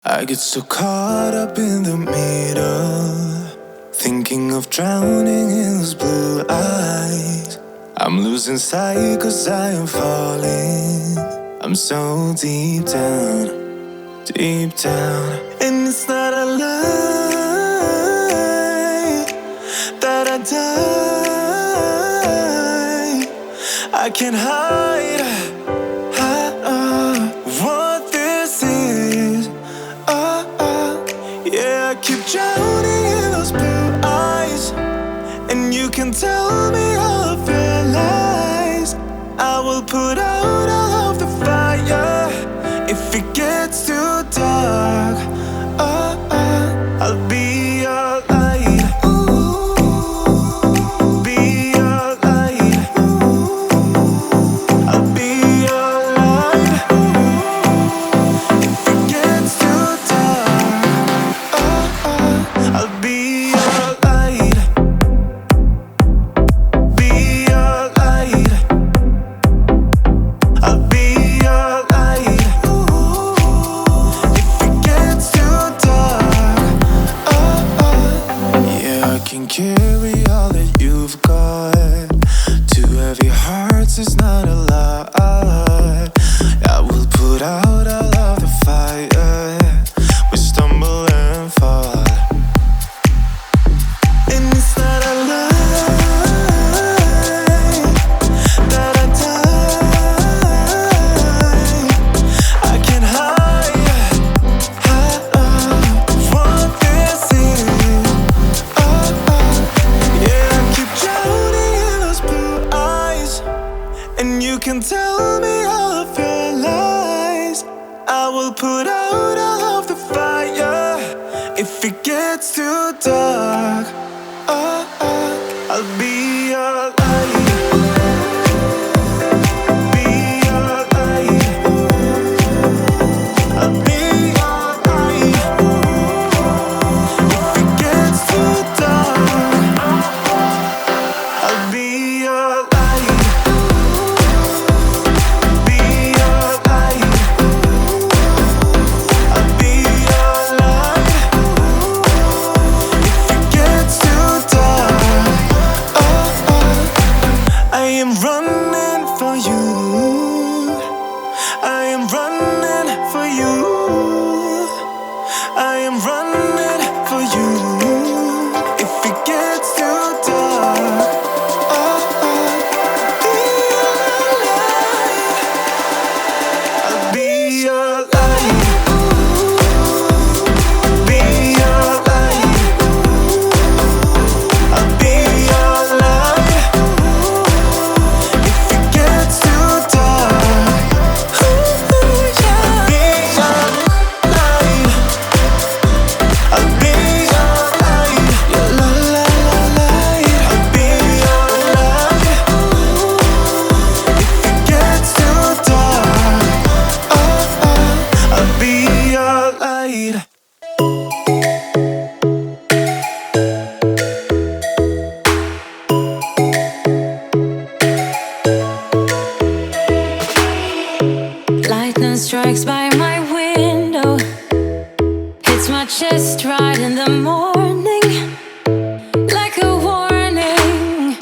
I get so caught up in the middle, thinking of drowning in those blue eyes. I'm losing sight cause I am falling. I'm so deep down, deep down. And it's not a lie that I die. I can't hide what this is. Yeah, I keep drowning in those blue eyes, and you can tell me all of your lies. I will put out all of the fire if it gets too dark. I'll be your light. Be your light. I'll be your light. If it gets too dark, I'll be your light. Be your light. I'll be your light. If it gets too dark, yeah, I can carry all that you've got. Two heavy hearts is not a lot. I will put out all of the fire. We stumble and fall, and it's not a lie that I die. I can't hide what this is. Yeah, I keep drowning in those blue eyes, and you can tell me all of your lies. I will put out all of the fire if it gets too dark. I'll be your light. Be your light. I'll be your light. If it gets too dark, I'll be your light. Be your light. I'll be your light. If it gets too dark, I am running for you. I am running for you. I am running for you. If it gets too dark, be your light. Be your light. I'll be your light. If it gets too dark, I'll be your light. I'll be your light. Your light. I'll be your light. If it gets too dark, I'll be your light. Lightning strikes by my window, hits my chest right in the morning, like a warning.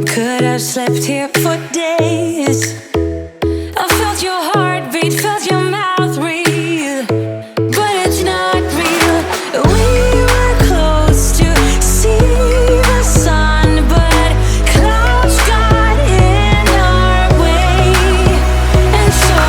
Could have slept here for days. I felt your heartbeat, felt your mouth breathe, but it's not real. We were close to see the sun, but clouds got in our way, and so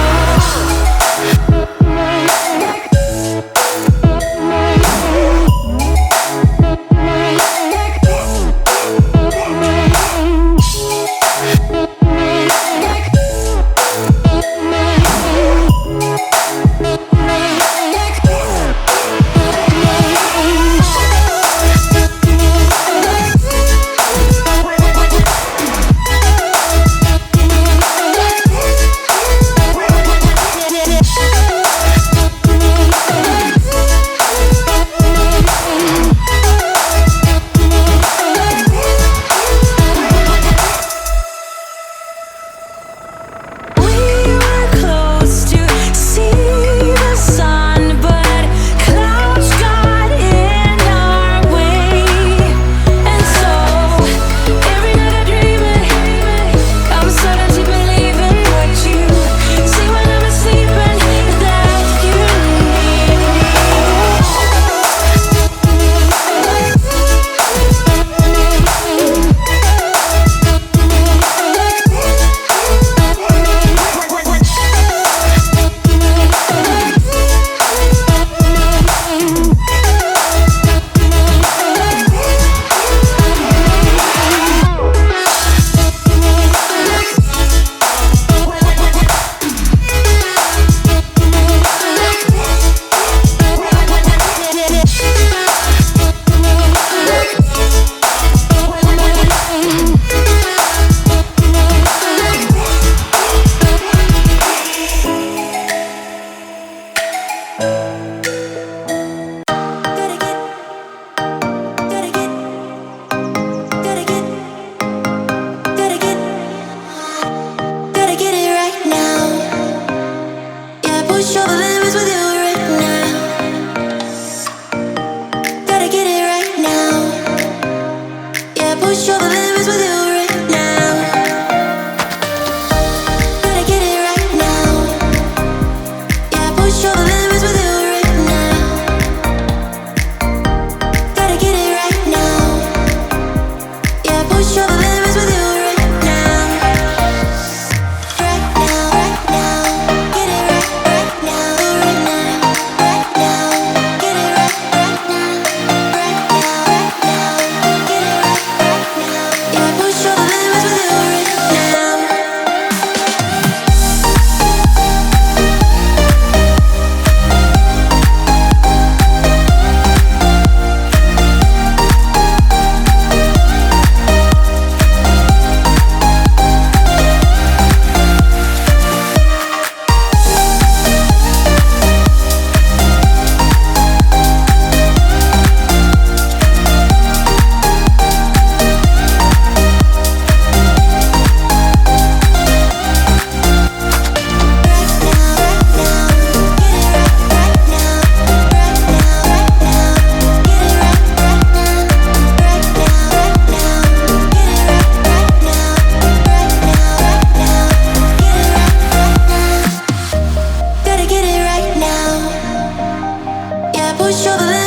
push over the